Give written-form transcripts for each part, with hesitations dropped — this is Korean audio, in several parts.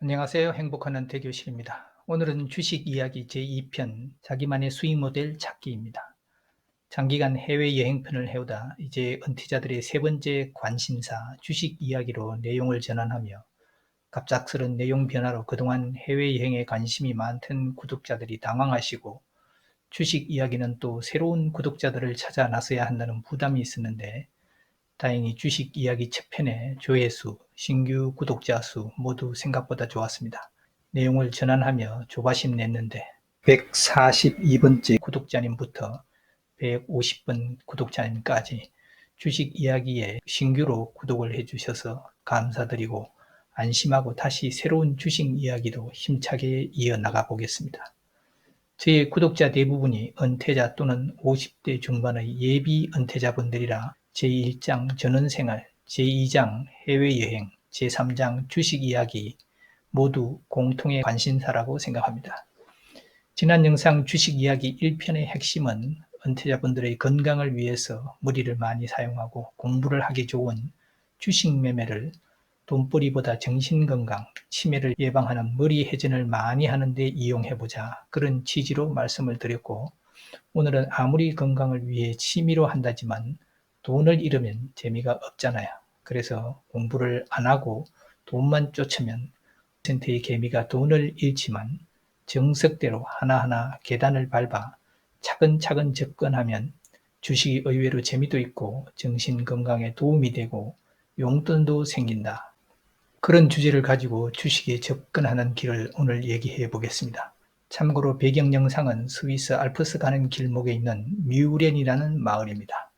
안녕하세요. 행복하는 대교실입니다. 오늘은 주식 이야기 제2편 자기만의 수익 모델 찾기입니다. 장기간 해외여행편을 해오다 이제 은퇴자들의 세 번째 관심사 주식 이야기로 내용을 전환하며 갑작스런 내용 변화로 그동안 해외여행에 관심이 많던 구독자들이 당황하시고 주식 이야기는 또 새로운 구독자들을 찾아 나서야 한다는 부담이 있었는데 다행히 주식 이야기 첫 편의 조회수, 신규 구독자 수 모두 생각보다 좋았습니다. 내용을 전환하며 조바심 냈는데 142번째 구독자님부터 150번 구독자님까지 주식 이야기에 신규로 구독을 해주셔서 감사드리고 안심하고 다시 새로운 주식 이야기도 힘차게 이어나가 보겠습니다. 저의 구독자 대부분이 은퇴자 또는 50대 중반의 예비 은퇴자분들이라 제1장 전원생활, 제2장 해외여행, 제3장 주식 이야기 모두 공통의 관심사라고 생각합니다. 지난 영상 주식 이야기 1편의 핵심은 은퇴자분들의 건강을 위해서 머리를 많이 사용하고 공부를 하기 좋은 주식 매매를 돈벌이보다 정신건강, 치매를 예방하는 머리 회전을 많이 하는데 이용해보자 그런 취지로 말씀을 드렸고 오늘은 아무리 건강을 위해 취미로 한다지만 돈을 잃으면 재미가 없잖아요. 그래서 공부를 안 하고 돈만 쫓으면 %의 개미가 돈을 잃지만 정석대로 하나하나 계단을 밟아 차근차근 접근하면 주식이 의외로 재미도 있고 정신건강에 도움이 되고 용돈도 생긴다. 그런 주제를 가지고 주식에 접근하는 길을 오늘 얘기해 보겠습니다. 참고로 배경 영상은 스위스 알프스 가는 길목에 있는 뮤렌이라는 마을입니다.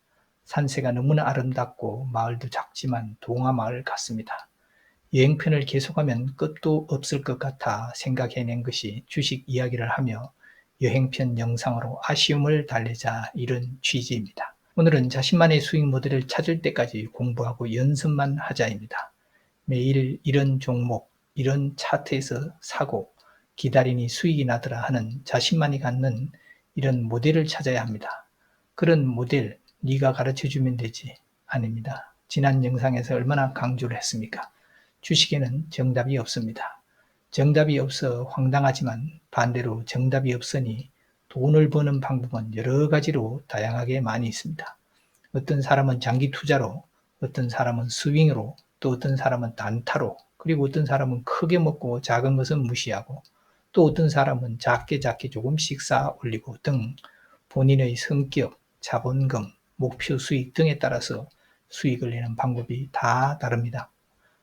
산세가 너무나 아름답고 마을도 작지만 동화 마을 같습니다. 여행편을 계속하면 끝도 없을 것 같아 생각해낸 것이 주식 이야기를 하며 여행편 영상으로 아쉬움을 달래자 이런 취지입니다. 오늘은 자신만의 수익 모델을 찾을 때까지 공부하고 연습만 하자입니다. 매일 이런 종목, 이런 차트에서 사고 기다리니 수익이 나더라 하는 자신만이 갖는 이런 모델을 찾아야 합니다. 그런 모델 네가 가르쳐주면 되지. 아닙니다. 지난 영상에서 얼마나 강조를 했습니까? 주식에는 정답이 없습니다. 정답이 없어 황당하지만 반대로 정답이 없으니 돈을 버는 방법은 여러 가지로 다양하게 많이 있습니다. 어떤 사람은 장기 투자로, 어떤 사람은 스윙으로, 또 어떤 사람은 단타로, 그리고 어떤 사람은 크게 먹고 작은 것은 무시하고, 또 어떤 사람은 작게 조금씩 쌓아 올리고 등 본인의 성격, 자본금, 목표 수익 등에 따라서 수익을 내는 방법이 다 다릅니다.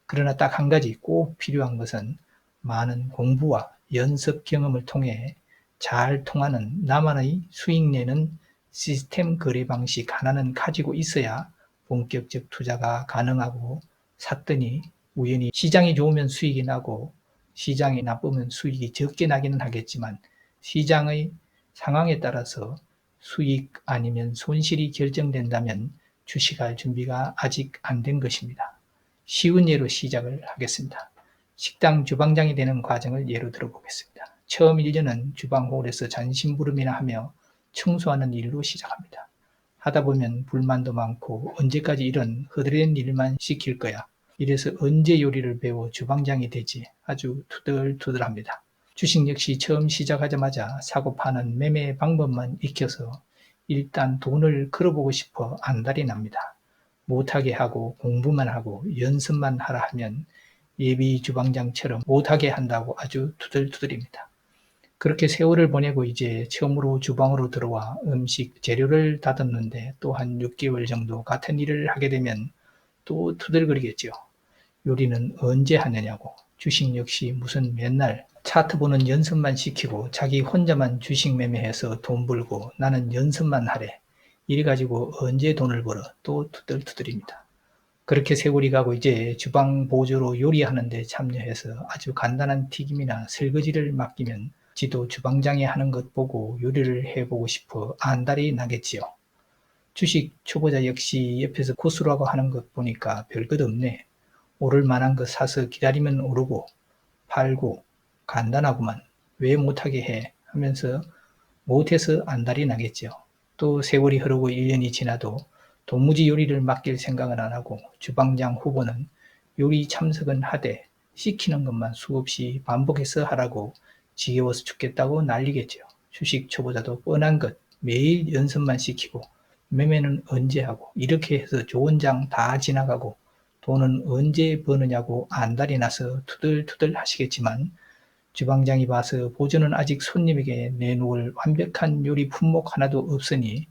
그러나 딱 한 가지 꼭 필요한 것은 많은 공부와 연습 경험을 통해 잘 통하는 나만의 수익 내는 시스템 거래 방식 하나는 가지고 있어야 본격적 투자가 가능하고 샀더니 우연히 시장이 좋으면 수익이 나고 시장이 나쁘면 수익이 적게 나기는 하겠지만 시장의 상황에 따라서 수익 아니면 손실이 결정된다면 주식할 준비가 아직 안 된 것입니다. 쉬운 예로 시작을 하겠습니다. 식당 주방장이 되는 과정을 예로 들어보겠습니다. 처음 1년은 주방홀에서 잔심부름이나 하며 청소하는 일로 시작합니다. 하다 보면 불만도 많고 언제까지 이런 허드렛 일만 시킬 거야. 이래서 언제 요리를 배워 주방장이 되지 아주 투덜투덜합니다. 주식 역시 처음 시작하자마자 사고 파는 매매 방법만 익혀서 일단 돈을 걸어보고 싶어 안달이 납니다. 못하게 하고 공부만 하고 연습만 하라 하면 예비 주방장처럼 못하게 한다고 아주 투덜투덜입니다. 그렇게 세월을 보내고 이제 처음으로 주방으로 들어와 음식 재료를 다듬는데 또 한 6개월 정도 같은 일을 하게 되면 또 투덜거리겠죠. 요리는 언제 하느냐고. 주식 역시 무슨 맨날 차트 보는 연습만 시키고 자기 혼자만 주식 매매해서 돈 벌고 나는 연습만 하래. 이래 가지고 언제 돈을 벌어 또 투덜투덜입니다. 그렇게 세월이 가고 이제 주방 보조로 요리하는데 참여해서 아주 간단한 튀김이나 설거지를 맡기면 지도 주방장이 하는 것 보고 요리를 해보고 싶어 안달이 나겠지요. 주식 초보자 역시 옆에서 고수라고 하는 것 보니까 별것 없네. 오를 만한 것 사서 기다리면 오르고 팔고 간단하구만. 왜 못하게 해? 하면서 못해서 안달이 나겠죠. 또 세월이 흐르고 1년이 지나도 도무지 요리를 맡길 생각은 안 하고 주방장 후보는 요리 참석은 하되 시키는 것만 수없이 반복해서 하라고 지겨워서 죽겠다고 난리겠죠. 주식 초보자도 뻔한 것 매일 연습만 시키고 매매는 언제 하고 이렇게 해서 좋은 장 다 지나가고 돈은 언제 버느냐고 안달이 나서 투덜투덜 하시겠지만 주방장이 봐서 보조는 아직 손님에게 내놓을 완벽한 요리 품목 하나도 없으니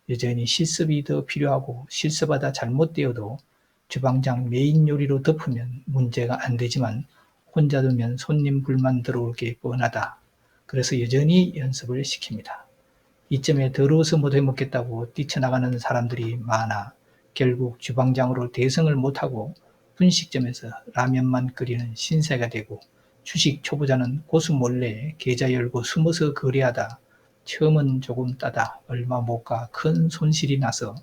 여전히 실습이 더 필요하고 실습하다 잘못되어도 주방장 메인 요리로 덮으면 문제가 안 되지만 혼자 두면 손님 불만 들어올 게 뻔하다. 그래서 여전히 연습을 시킵니다. 이쯤에 더러워서 못 해먹겠다고 뛰쳐나가는 사람들이 많아 결국 주방장으로 대성을 못하고 분식점에서 라면만 끓이는 신세가 되고 주식 초보자는 고수 몰래 계좌 열고 숨어서 거래하다 처음은 조금 따다 얼마 못 가 큰 손실이 나서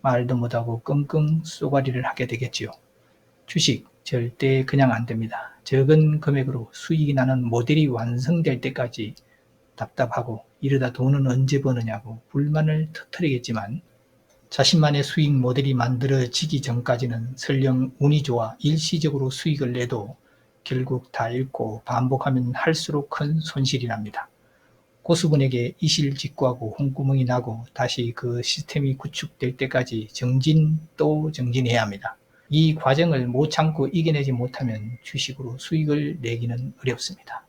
말도 못하고 끙끙 쏘가리를 하게 되겠지요. 주식 절대 그냥 안 됩니다. 적은 금액으로 수익이 나는 모델이 완성될 때까지 답답하고 이러다 돈은 언제 버느냐고 불만을 터뜨리겠지만 자신만의 수익 모델이 만들어지기 전까지는 설령 운이 좋아 일시적으로 수익을 내도 결국 다 잃고 반복하면 할수록 큰 손실이 납니다. 고수분에게 이실직고하고 홍구멍이 나고 다시 그 시스템이 구축될 때까지 정진 또 정진해야 합니다. 이 과정을 못 참고 이겨내지 못하면 주식으로 수익을 내기는 어렵습니다.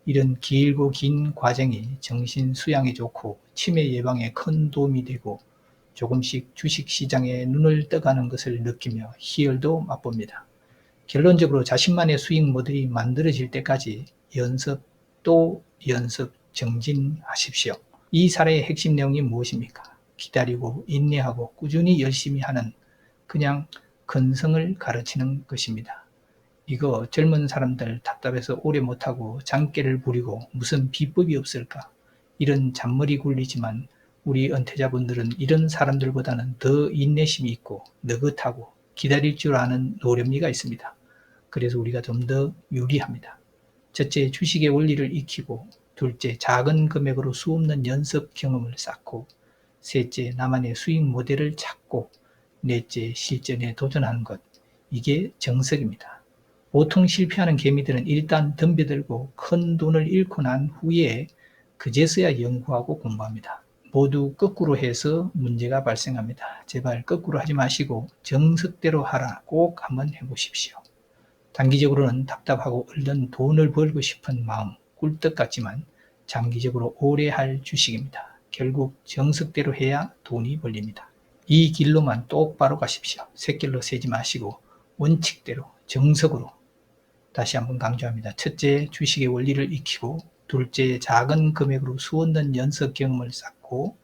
이런 길고 긴 과정이 정신 수양에 좋고 치매 예방에 큰 도움이 되고 조금씩 주식시장에 눈을 떠가는 것을 느끼며 희열도 맛봅니다. 결론적으로 자신만의 수익 모델이 만들어질 때까지 연습 또 연습 정진하십시오. 이 사례의 핵심 내용이 무엇입니까? 기다리고 인내하고 꾸준히 열심히 하는 그냥 근성을 가르치는 것입니다. 이거 젊은 사람들 답답해서 오래 못하고 장깨를 부리고 무슨 비법이 없을까? 이런 잔머리 굴리지만 우리 은퇴자분들은 이런 사람들보다는 더 인내심이 있고 느긋하고 기다릴 줄 아는 노련미가 있습니다. 그래서 우리가 좀 더 유리합니다. 첫째, 주식의 원리를 익히고 둘째, 작은 금액으로 수없는 연습 경험을 쌓고 셋째, 나만의 수익 모델을 찾고 넷째, 실전에 도전하는 것. 이게 정석입니다. 보통 실패하는 개미들은 일단 덤벼들고 큰 돈을 잃고 난 후에 그제서야 연구하고 공부합니다. 모두 거꾸로 해서 문제가 발생합니다. 제발 거꾸로 하지 마시고 정석대로 하라 꼭 한번 해보십시오. 단기적으로는 답답하고 얼른 돈을 벌고 싶은 마음 꿀떡 같지만 장기적으로 오래 할 주식입니다. 결국 정석대로 해야 돈이 벌립니다. 이 길로만 똑바로 가십시오. 샛길로 새지 마시고 원칙대로 정석으로. 다시 한번 강조합니다. 첫째, 주식의 원리를 익히고 둘째, 작은 금액으로 수없는 연습 경험을 쌓고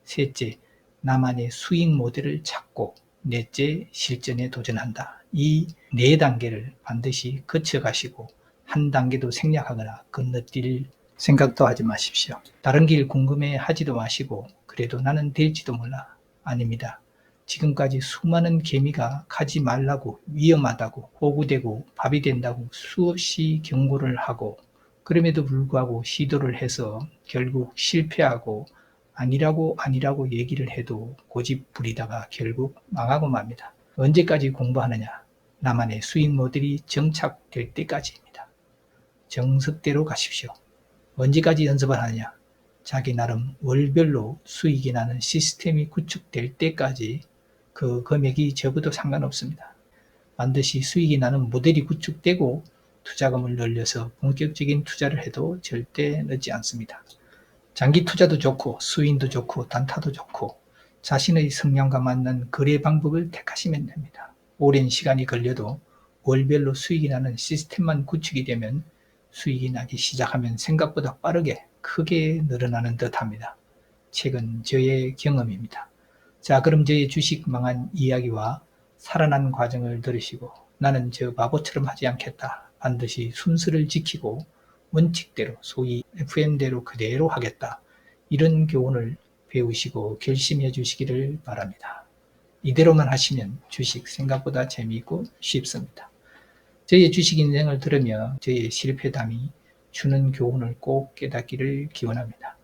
셋째, 나만의 수익 모델을 찾고 넷째, 실전에 도전한다. 이 네 단계를 반드시 거쳐가시고 한 단계도 생략하거나 건너뛸 생각도 하지 마십시오. 다른 길 궁금해 하지도 마시고 그래도 나는 될지도 몰라. 아닙니다. 지금까지 수많은 개미가 가지 말라고 위험하다고 호구되고 밥이 된다고 수없이 경고를 하고 그럼에도 불구하고 시도를 해서 결국 실패하고 아니라고 얘기를 해도 고집 부리다가 결국 망하고 맙니다. 언제까지 공부하느냐? 나만의 수익 모델이 정착될 때까지입니다. 정석대로 가십시오. 언제까지 연습을 하느냐? 자기 나름 월별로 수익이 나는 시스템이 구축될 때까지 그 금액이 적어도 상관없습니다. 반드시 수익이 나는 모델이 구축되고 투자금을 늘려서 본격적인 투자를 해도 절대 늦지 않습니다. 장기 투자도 좋고 수익도 좋고 단타도 좋고 자신의 성향과 맞는 거래 방법을 택하시면 됩니다. 오랜 시간이 걸려도 월별로 수익이 나는 시스템만 구축이 되면 수익이 나기 시작하면 생각보다 빠르게 크게 늘어나는 듯 합니다. 최근 저의 경험입니다. 자, 그럼 저의 주식 망한 이야기와 살아난 과정을 들으시고 나는 저 바보처럼 하지 않겠다. 반드시 순서를 지키고 원칙대로 소위 FM대로 그대로 하겠다. 이런 교훈을 배우시고 결심해 주시기를 바랍니다. 이대로만 하시면 주식 생각보다 재미있고 쉽습니다. 저의 주식 인생을 들으며 저의 실패담이 주는 교훈을 꼭 깨닫기를 기원합니다.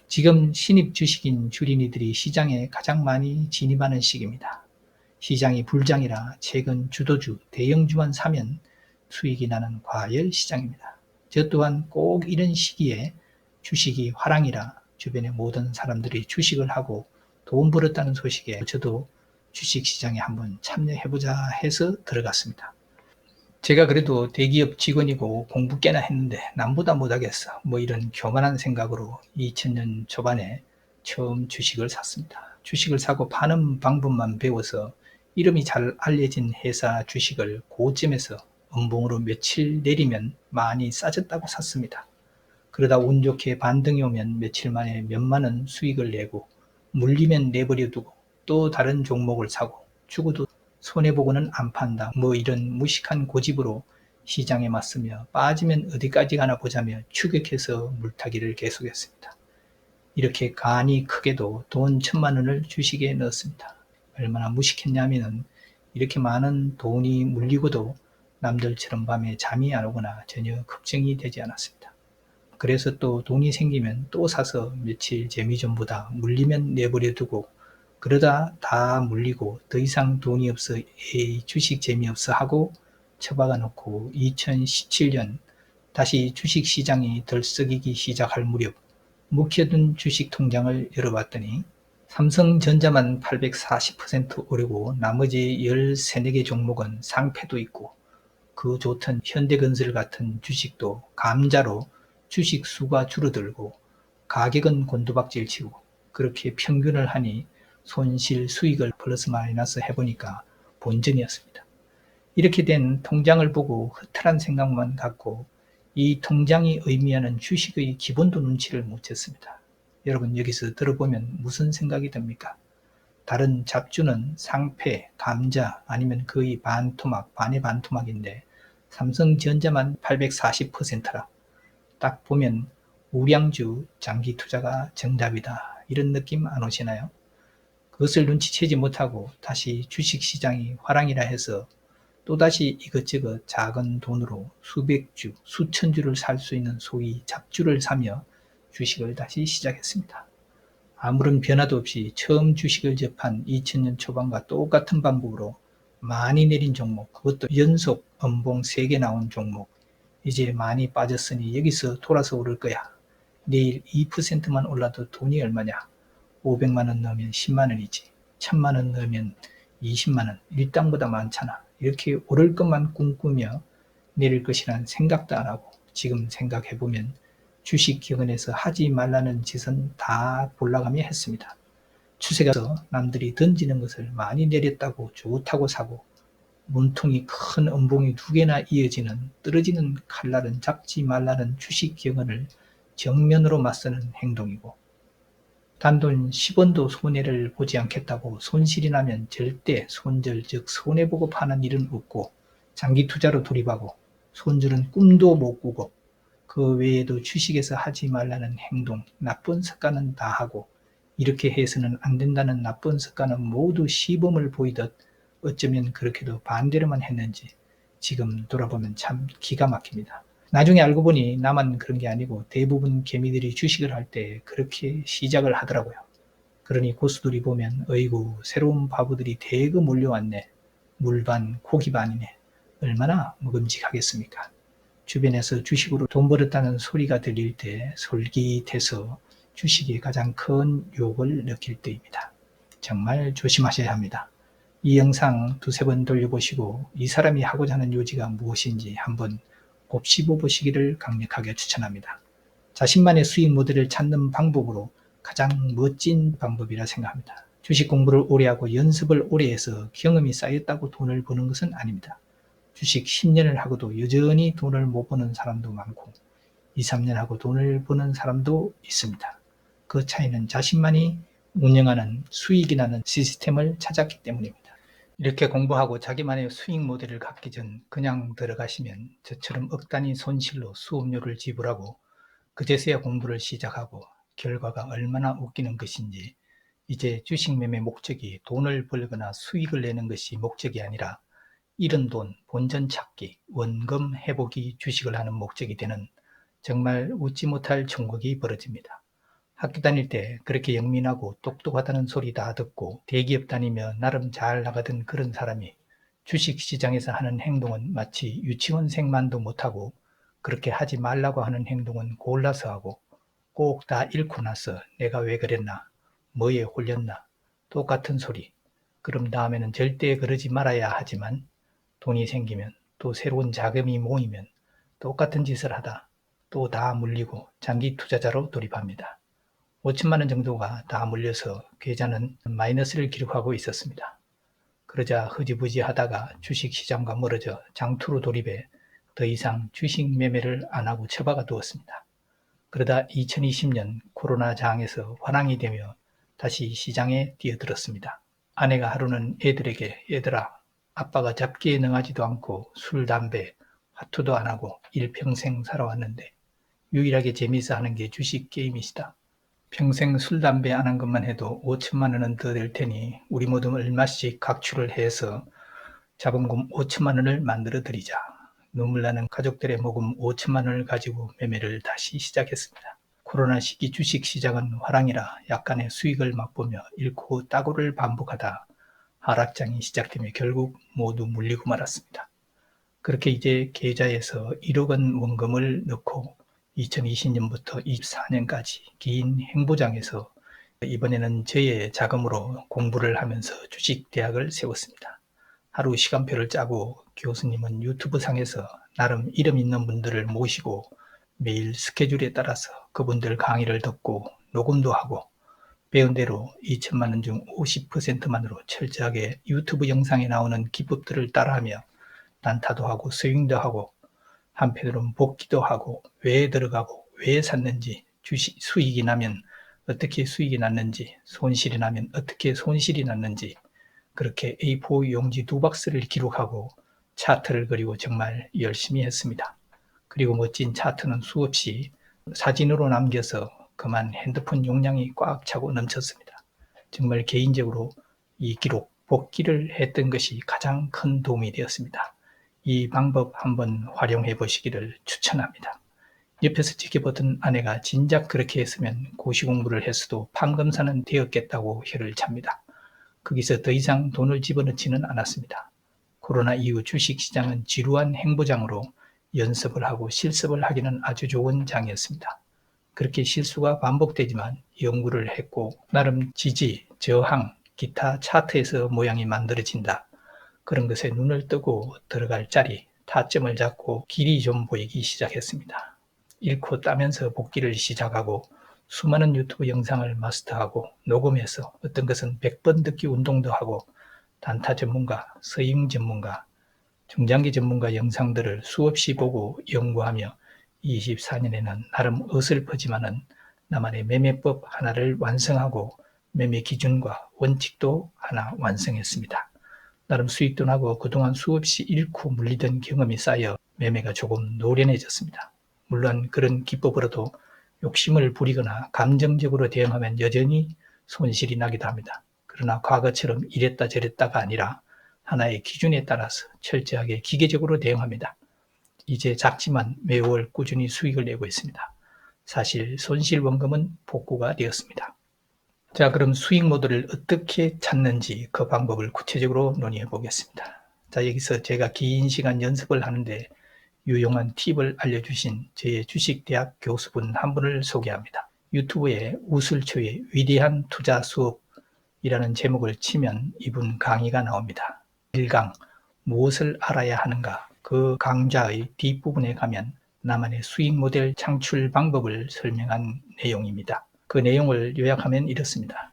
지금 신입 주식인 주린이들이 시장에 가장 많이 진입하는 시기입니다. 시장이 불장이라 최근 주도주, 대형주만 사면 수익이 나는 과열 시장입니다. 저 또한 꼭 이런 시기에 주식이 화랑이라 주변의 모든 사람들이 주식을 하고 돈 벌었다는 소식에 저도 주식시장에 한번 참여해보자 해서 들어갔습니다. 제가 그래도 대기업 직원이고 공부 꽤나 했는데 남보다 못하겠어 이런 교만한 생각으로 2000년 초반에 처음 주식을 샀습니다. 주식을 사고 파는 방법만 배워서 이름이 잘 알려진 회사 주식을 고점에서 음봉으로 며칠 내리면 많이 싸졌다고 샀습니다. 그러다 운 좋게 반등이 오면 며칠 만에 몇만원 수익을 내고 물리면 내버려 두고 또 다른 종목을 사고 죽어도 손해보고는 안 판다 이런 무식한 고집으로 시장에 맞서며 빠지면 어디까지 가나 보자며 추격해서 물타기를 계속했습니다. 이렇게 간이 크게도 돈 1000만원을 주식에 넣었습니다. 얼마나 무식했냐면 이렇게 많은 돈이 물리고도 남들처럼 밤에 잠이 안 오거나 전혀 걱정이 되지 않았습니다. 그래서 또 돈이 생기면 또 사서 며칠 재미 좀 보다 물리면 내버려 두고 그러다 다 물리고 더 이상 돈이 없어 주식 재미없어 하고 처박아 놓고 2017년 다시 주식시장이 덜썩이기 시작할 무렵 묵혀둔 주식 통장을 열어봤더니 삼성전자만 840% 오르고 나머지 13, 14개 종목은 상패도 있고 그 좋던 현대건설 같은 주식도 감자로 주식 수가 줄어들고 가격은 곤두박질 치고 그렇게 평균을 하니 손실 수익을 플러스 마이너스 해보니까 본전이었습니다. 이렇게 된 통장을 보고 허탈한 생각만 갖고 이 통장이 의미하는 주식의 기본도 눈치를 못 챘습니다. 여러분 여기서 들어보면 무슨 생각이 듭니까? 다른 잡주는 상패, 감자 아니면 거의 반토막, 반의 반토막인데 삼성전자만 840%라 딱 보면 우량주 장기 투자가 정답이다 이런 느낌 안 오시나요? 그것을 눈치채지 못하고 다시 주식시장이 화랑이라 해서 또다시 이것저것 작은 돈으로 수백 주, 수천 주를 살 수 있는 소위 잡주를 사며 주식을 다시 시작했습니다. 아무런 변화도 없이 처음 주식을 접한 2000년 초반과 똑같은 방법으로 많이 내린 종목, 그것도 연속 음봉 3개 나온 종목, 이제 많이 빠졌으니 여기서 돌아서 오를 거야. 내일 2%만 올라도 돈이 얼마냐? 500만원 넣으면 10만원이지. 1000만원 넣으면 20만원. 일당보다 많잖아. 이렇게 오를 것만 꿈꾸며 내릴 것이란 생각도 안 하고 지금 생각해보면 주식 기관에서 하지 말라는 짓은 다 볼라가며 했습니다. 추세가 남들이 던지는 것을 많이 내렸다고 좋다고 사고 문통이 큰 음봉이 2개나 이어지는 떨어지는 칼날은 잡지 말라는 주식 기관을 정면으로 맞서는 행동이고 단돈 10원도 손해를 보지 않겠다고 손실이 나면 절대 손절 즉 손해보고 파는 일은 없고 장기 투자로 돌입하고 손절은 꿈도 못 꾸고 그 외에도 주식에서 하지 말라는 행동, 나쁜 습관은 다 하고 이렇게 해서는 안 된다는 나쁜 습관은 모두 시범을 보이듯 어쩌면 그렇게도 반대로만 했는지 지금 돌아보면 참 기가 막힙니다. 나중에 알고 보니 나만 그런 게 아니고 대부분 개미들이 주식을 할 때 그렇게 시작을 하더라고요. 그러니 고수들이 보면 어이구 새로운 바보들이 대거 몰려왔네. 물반 고기반이네. 얼마나 먹음직하겠습니까? 주변에서 주식으로 돈 벌었다는 소리가 들릴 때 솔깃해서 주식이 가장 큰 유혹을 느낄 때입니다. 정말 조심하셔야 합니다. 이 영상 2-3번 돌려보시고 이 사람이 하고자 하는 요지가 무엇인지 한번 곱씹어 보시기를 강력하게 추천합니다. 자신만의 수익 모델을 찾는 방법으로 가장 멋진 방법이라 생각합니다. 주식 공부를 오래 하고 연습을 오래 해서 경험이 쌓였다고 돈을 버는 것은 아닙니다. 주식 10년을 하고도 여전히 돈을 못 버는 사람도 많고 2-3년 하고 돈을 버는 사람도 있습니다. 그 차이는 자신만이 운영하는 수익이 나는 시스템을 찾았기 때문입니다. 이렇게 공부하고 자기만의 수익 모델을 갖기 전 그냥 들어가시면 저처럼 억 단위 손실로 수업료를 지불하고 그제서야 공부를 시작하고 결과가 얼마나 웃기는 것인지 이제 주식 매매 목적이 돈을 벌거나 수익을 내는 것이 목적이 아니라 잃은 돈, 본전 찾기, 원금 회복이 주식을 하는 목적이 되는 정말 웃지 못할 천국이 벌어집니다. 학교 다닐 때 그렇게 영민하고 똑똑하다는 소리 다 듣고 대기업 다니며 나름 잘 나가던 그런 사람이 주식시장에서 하는 행동은 마치 유치원생만도 못하고 그렇게 하지 말라고 하는 행동은 골라서 하고 꼭 다 잃고 나서 내가 왜 그랬나, 뭐에 홀렸나, 똑같은 소리. 그럼 다음에는 절대 그러지 말아야 하지만 돈이 생기면 또 새로운 자금이 모이면 똑같은 짓을 하다 또 다 물리고 장기 투자자로 돌입합니다. 5천만 원 정도가 다 물려서 계좌는 마이너스를 기록하고 있었습니다. 그러자 흐지부지 하다가 주식시장과 멀어져 장투로 돌입해 더 이상 주식 매매를 안 하고 처박아 두었습니다. 그러다 2020년 코로나 장에서 화랑이 되며 다시 시장에 뛰어들었습니다. 아내가 하루는 애들에게 얘들아, 아빠가 잡기에 능하지도 않고 술, 담배, 화투도 안 하고 일평생 살아왔는데 유일하게 재미있어 하는 게 주식 게임이시다. 평생 술, 담배 안 한 것만 해도 5천만 원은 더 될 테니 우리 모두 얼마씩 각출을 해서 자본금 5천만 원을 만들어 드리자. 눈물 나는 가족들의 모금 5천만 원을 가지고 매매를 다시 시작했습니다. 코로나 시기 주식시장은 화랑이라 약간의 수익을 맛보며 잃고 따고를 반복하다 하락장이 시작되며 결국 모두 물리고 말았습니다. 그렇게 이제 계좌에서 1억 원 원금을 넣고 2020년부터 24년까지 긴 행보장에서 이번에는 저의 자금으로 공부를 하면서 주식대학을 세웠습니다. 하루 시간표를 짜고 교수님은 유튜브 상에서 나름 이름 있는 분들을 모시고 매일 스케줄에 따라서 그분들 강의를 듣고 녹음도 하고 배운 대로 2천만 원 중 50%만으로 철저하게 유튜브 영상에 나오는 기법들을 따라하며 단타도 하고 스윙도 하고 한편으로는 복기도 하고 왜 들어가고 왜 샀는지 주식 수익이 나면 어떻게 수익이 났는지 손실이 나면 어떻게 손실이 났는지 그렇게 A4 용지 2박스를 기록하고 차트를 그리고 정말 열심히 했습니다. 그리고 멋진 차트는 수없이 사진으로 남겨서 그만 핸드폰 용량이 꽉 차고 넘쳤습니다. 정말 개인적으로 이 기록, 복기를 했던 것이 가장 큰 도움이 되었습니다. 이 방법 한번 활용해 보시기를 추천합니다. 옆에서 지켜보던 아내가 진작 그렇게 했으면 고시공부를 했어도 판검사는 되었겠다고 혀를 찹니다. 거기서 더 이상 돈을 집어넣지는 않았습니다. 코로나 이후 주식시장은 지루한 행보장으로 연습을 하고 실습을 하기는 아주 좋은 장이었습니다. 그렇게 실수가 반복되지만 연구를 했고 나름 지지, 저항, 기타 차트에서 모양이 만들어진다. 그런 것에 눈을 뜨고 들어갈 자리, 타점을 잡고 길이 좀 보이기 시작했습니다. 잃고 따면서 복귀를 시작하고 수많은 유튜브 영상을 마스터하고 녹음해서 어떤 것은 100번 듣기 운동도 하고 단타 전문가, 서잉 전문가, 중장기 전문가 영상들을 수없이 보고 연구하며 24년에는 나름 어설프지만은 나만의 매매법 하나를 완성하고 매매 기준과 원칙도 하나 완성했습니다. 나름 수익도 나고 그동안 수없이 잃고 물리던 경험이 쌓여 매매가 조금 노련해졌습니다. 물론 그런 기법으로도 욕심을 부리거나 감정적으로 대응하면 여전히 손실이 나기도 합니다. 그러나 과거처럼 이랬다 저랬다가 아니라 하나의 기준에 따라서 철저하게 기계적으로 대응합니다. 이제 작지만 매월 꾸준히 수익을 내고 있습니다. 사실 손실 원금은 복구가 되었습니다. 자, 그럼 수익 모드를 어떻게 찾는지 그 방법을 구체적으로 논의해 보겠습니다. 자, 여기서 제가 긴 시간 연습을 하는데 유용한 팁을 알려주신 저의 주식대학 교수분 한 분을 소개합니다. 유튜브에 우슬초의 위대한 투자 수업이라는 제목을 치면 이분 강의가 나옵니다. 1강 무엇을 알아야 하는가, 그 강좌의 뒷부분에 가면 나만의 수익 모델 창출 방법을 설명한 내용입니다. 그 내용을 요약하면 이렇습니다.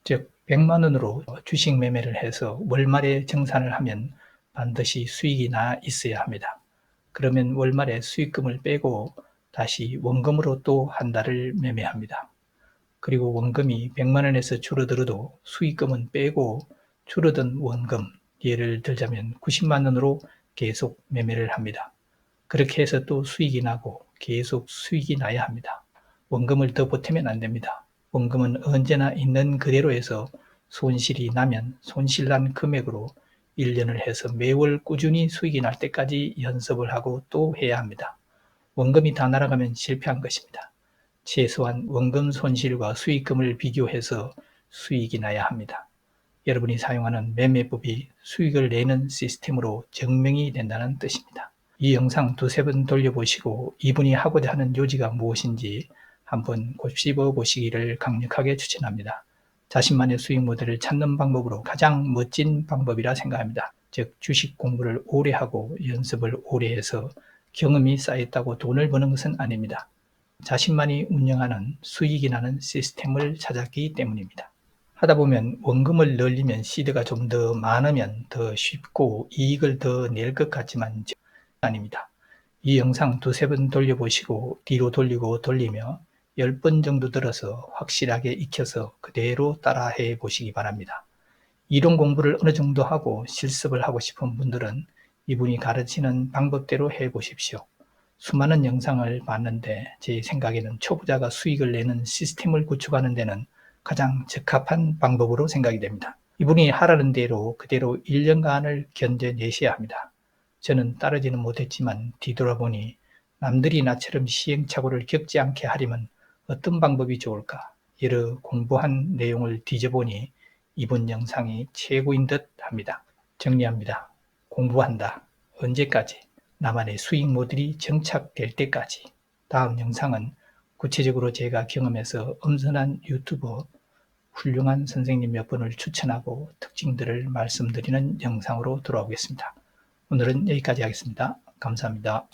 즉 100만 원으로 주식 매매를 해서 월말에 정산을 하면 반드시 수익이 나 있어야 합니다. 그러면 월말에 수익금을 빼고 다시 원금으로 또 한 달을 매매합니다. 그리고 원금이 100만 원에서 줄어들어도 수익금은 빼고 줄어든 원금, 예를 들자면 90만 원으로 계속 매매를 합니다. 그렇게 해서 또 수익이 나고 계속 수익이 나야 합니다. 원금을 더 보태면 안 됩니다. 원금은 언제나 있는 그대로 해서 손실이 나면 손실난 금액으로 1년을 해서 매월 꾸준히 수익이 날 때까지 연습을 하고 또 해야 합니다. 원금이 다 날아가면 실패한 것입니다. 최소한 원금 손실과 수익금을 비교해서 수익이 나야 합니다. 여러분이 사용하는 매매법이 수익을 내는 시스템으로 증명이 된다는 뜻입니다. 이 영상 두세 번 돌려보시고 이분이 하고자 하는 요지가 무엇인지 한번 곱씹어 보시기를 강력하게 추천합니다. 자신만의 수익 모델을 찾는 방법으로 가장 멋진 방법이라 생각합니다. 즉 주식 공부를 오래 하고 연습을 오래 해서 경험이 쌓였다고 돈을 버는 것은 아닙니다. 자신만이 운영하는 수익이 나는 시스템을 찾았기 때문입니다. 하다 보면 원금을 늘리면 시드가 좀 더 많으면 더 쉽고 이익을 더 낼 것 같지만 아닙니다. 이 영상 두세 번 돌려보시고 뒤로 돌리고 돌리며 10번 정도 들어서 확실하게 익혀서 그대로 따라해 보시기 바랍니다. 이론 공부를 어느 정도 하고 실습을 하고 싶은 분들은 이분이 가르치는 방법대로 해 보십시오. 수많은 영상을 봤는데 제 생각에는 초보자가 수익을 내는 시스템을 구축하는 데는 가장 적합한 방법으로 생각이 됩니다. 이분이 하라는 대로 그대로 1년간을 견뎌내셔야 합니다. 저는 따르지는 못했지만 뒤돌아보니 남들이 나처럼 시행착오를 겪지 않게 하려면 어떤 방법이 좋을까? 여러 공부한 내용을 뒤져보니 이번 영상이 최고인 듯 합니다. 정리합니다. 공부한다. 언제까지? 나만의 수익 모델이 정착될 때까지. 다음 영상은 구체적으로 제가 경험해서 엄선한 유튜버 훌륭한 선생님 몇 분을 추천하고 특징들을 말씀드리는 영상으로 돌아오겠습니다. 오늘은 여기까지 하겠습니다. 감사합니다.